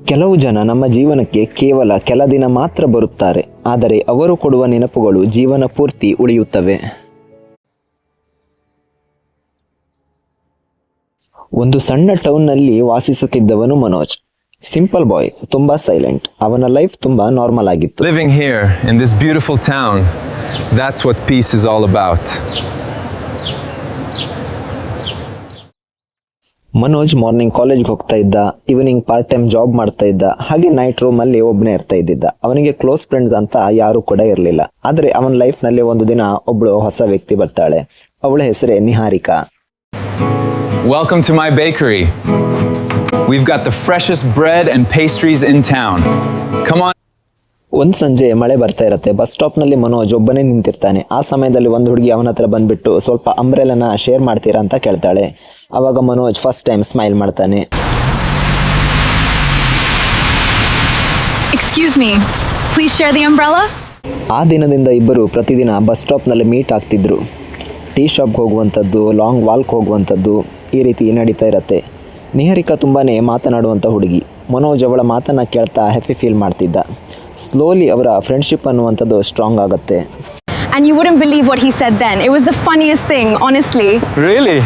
ಕೆಲವು ಜನ ನಮ್ಮ ಜೀವನಕ್ಕೆ ಕೇವಲ ಕೆಲ ದಿನ ಮಾತ್ರ ಬರುತ್ತಾರೆ, ಆದರೆ ಅವರು ಕೊಡುವ ನೆನಪುಗಳು ಜೀವನ ಪೂರ್ತಿ ಉಳಿಯುತ್ತವೆ. ಒಂದು ಸಣ್ಣ ಟೌನ್ನಲ್ಲಿ ವಾಸಿಸುತ್ತಿದ್ದವನು ಮನೋಜ್. ಸಿಂಪಲ್ ಬಾಯ್, ತುಂಬಾ ಸೈಲೆಂಟ್. ಅವನ ಲೈಫ್ ತುಂಬಾ ನಾರ್ಮಲ್ ಆಗಿತ್ತು. Living here in this beautiful town, that's what peace is all about. Manoj morning ಕಾಲೇಜ್ಗೆ ಹೋಗ್ತಾ ಇದ್ದ, ಈವ್ನಿಂಗ್ ಪಾರ್ಟ್ ಟೈಮ್ ಜಾಬ್ ಮಾಡ್ತಾ ಇದ್ದ, ಹಾಗೆ ನೈಟ್ ರೂಮ್ ಅಲ್ಲಿ ಒಬ್ಬನೇ ಇರ್ತಾ ಇದ್ದಿದ್ದ. ಅವನಿಗೆ ಕ್ಲೋಸ್ ಫ್ರೆಂಡ್ಸ್ ಅಂತ ಯಾರು ಕೂಡ ಇರಲಿಲ್ಲ. ಆದ್ರೆ ಅವನ ಲೈಫ್ ನಲ್ಲಿ ಒಂದು ದಿನ ಒಬ್ಳು ಹೊಸ ವ್ಯಕ್ತಿ ಬರ್ತಾಳೆ. ಅವಳ ಹೆಸರೇ Niharika. Welcome to my bakery. We've got the freshest bread and pastries in town. Come on. ಒಂದ್ ಸಂಜೆ ಮಳೆ ಬರ್ತಾ ಇರತ್ತೆ. ಬಸ್ ಸ್ಟಾಪ್ ನಲ್ಲಿ ಮನೋಜ್ ಒಬ್ಬನೇ ನಿಂತಿರ್ತಾನೆ. ಆ ಸಮಯದಲ್ಲಿ ಒಂದು ಹುಡುಗಿ ಅವನ ಹತ್ರ ಬಂದ್ಬಿಟ್ಟು ಸ್ವಲ್ಪ ಅಂಬ್ರೆಲನ ಶೇರ್ ಮಾಡ್ತೀರಾ ಅಂತ ಕೇಳ್ತಾಳೆ. ಅವಾಗ ಮನೋಜ್ ಫಸ್ಟ್ ಟೈಮ್ ಸ್ಮೈಲ್ ಮಾಡ್ತಾನೆ. Excuse me, please share the umbrella. ಆ ದಿನದಿಂದ ಇಬ್ಬರು ಪ್ರತಿದಿನ ಬಸ್ ಸ್ಟಾಪ್ನಲ್ಲಿ ಮೀಟ್ ಆಗ್ತಿದ್ರು. ಟೀ ಶಾಪ್ಗೆ ಹೋಗುವಂಥದ್ದು, ಲಾಂಗ್ ವಾಲ್ಕ್ ಹೋಗುವಂಥದ್ದು, ಈ ರೀತಿ ನಡೀತಾ ಇರತ್ತೆ. ನಿಹಾರಿಕಾ ತುಂಬಾ ಮಾತನಾಡುವಂಥ ಹುಡುಗಿ. ಮನೋಜ್ ಅವಳ ಮಾತನ್ನು ಕೇಳ್ತಾ ಹ್ಯಾಪಿ ಫೀಲ್ ಮಾಡ್ತಿದ್ದ. ಸ್ಲೋಲಿ ಅವರ ಫ್ರೆಂಡ್ಶಿಪ್ ಅನ್ನುವಂಥದ್ದು ಸ್ಟ್ರಾಂಗ್ ಆಗುತ್ತೆ. And you wouldn't believe what he said then. It was the funniest thing, honestly. Really?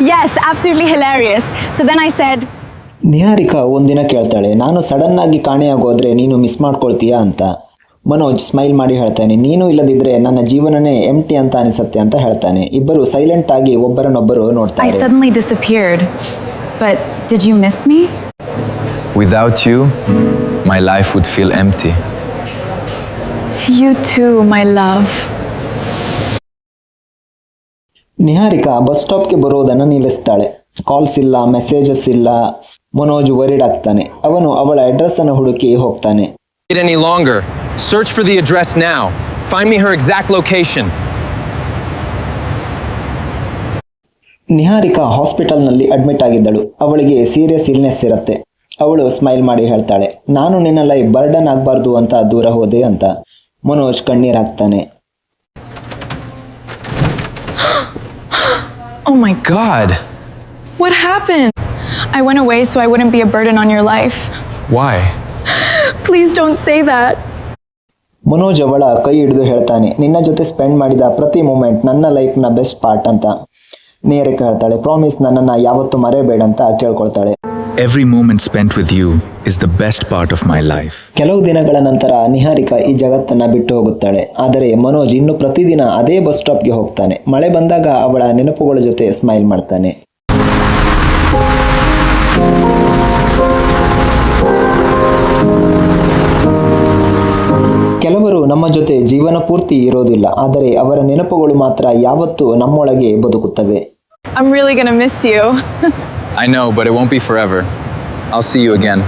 Yes, absolutely hilarious. So then I said, Niharika ಒಂದಿನ ಕೇಳ್ತಾಳೆ, ನಾನು ಸಡನ್ ಆಗಿ ಕಾಣೆಯಾಗೋದ್ರೆ ನೀನು ಮಿಸ್ ಮಾಡ್ಕೊಳ್ತೀಯಾ ಅಂತ. ಮನೋಜ್ ಸ್ಮೈಲ್ ಮಾಡಿ ಹೇಳ್ತಾನೆ, ನೀನು ಇಲ್ಲದಿದ್ರೆ ನನ್ನ ಜೀವನನೇ ಎಂಟಿ ಅಂತ ಅನಿಸುತ್ತೆ ಅಂತ ಹೇಳ್ತಾನೆ. ಇಬ್ಬರು ಸೈಲೆಂಟ್ ಆಗಿ ಒಬ್ಬರನ್ನೊಬ್ಬರು I ನೋಡ್ತಾರೆ. suddenly disappeared. But did you miss me? Without you, my life would feel empty. You too, my love. Niharika bus ಸ್ಟಾಪ್ಗೆ ಬರೋದನ್ನು ನಿಲ್ಲಿಸ್ತಾಳೆ. ಕಾಲ್ಸ್ ಇಲ್ಲ, ಮೆಸೇಜಸ್ ಇಲ್ಲ. ಮನೋಜ್ ವರಿಡ್ ಆಗ್ತಾನೆ. ಅವನು ಅವಳ ಅಡ್ರೆಸ್ ಅನ್ನು ಹುಡುಕಿ ಹೋಗ್ತಾನೆ. Wait any longer. Search for the address now. Find me her exact location. Niharika ಹಾಸ್ಪಿಟಲ್ನಲ್ಲಿ ಅಡ್ಮಿಟ್ ಆಗಿದ್ದಳು. ಅವಳಿಗೆ ಸೀರಿಯಸ್ ಇಲ್ನೆಸ್ ಇರುತ್ತೆ. ಅವಳು ಸ್ಮೈಲ್ ಮಾಡಿ ಹೇಳ್ತಾಳೆ, ನಾನು ನಿನ್ನ ಲೈಫ್ ಬರ್ಡನ್ ಆಗಬಾರ್ದು ಅಂತ ದೂರ ಹೋದೆ ಅಂತ. ಮನೋಜ್ ಕಣ್ಣೀರ್ ಹಾಕ್ತಾನೆ. Oh my God. What happened? I went away so I wouldn't be a burden on your life. Why? Please don't say that. Manoj ಅವಳ ಕೈ ಹಿಡಿದು ಹೇಳ್ತಾನೆ, ನಿನ್ನ ಜೊತೆ ಸ್ಪೆಂಡ್ ಮಾಡಿದ ಪ್ರತಿ ಮೂಮೆಂಟ್ ನನ್ನ ಲೈಫ್ನ ಬೆಸ್ಟ್ ಪಾರ್ಟ್ ಅಂತ. ನಿಹಾರಿಕಾ ಹೇಳ್ತಾಳೆ, ಪ್ರಾಮಿಸ್ ನನ್ನನ್ನು ಯಾವತ್ತೂ ಮರೆಯಬೇಡ ಅಂತ ಕೇಳ್ಕೊಳ್ತಾಳೆ. Every moment spent with you is the best part of my life. ಕೆಲವು ದಿನಗಳ ನಂತರ ನಿಹಾರಿಕಾ ಈ ಜಗತ್ತನ್ನ ಬಿಟ್ಟು ಹೋಗುತ್ತಾಳೆ. ಆದರೆ ಮನೋಜ್ ಇನ್ನು ಪ್ರತಿದಿನ ಅದೇ ಬಸ್ ಸ್ಟಾಪ್ಗೆ ಹೋಗ್ತಾನೆ. ಮಳೆ ಬಂದಾಗ ಅವಳ ನೆನಪುಗಳ ಜೊತೆ ಸ್ಮೈಲ್ ಮಾಡ್ತಾನೆ. ಕೆಲವರು ನಮ್ಮ ಜೊತೆ ಜೀವನ ಪೂರ್ತಿ ಇರೋದಿಲ್ಲ, ಆದರೆ ಅವರ ನೆನಪುಗಳು ಮಾತ್ರ ಯಾವತ್ತೂ ನಮ್ಮೊಳಗೆ ಬದುಕುತ್ತವೆ. I'm really gonna miss you. I know, but it won't be forever. I'll see you again.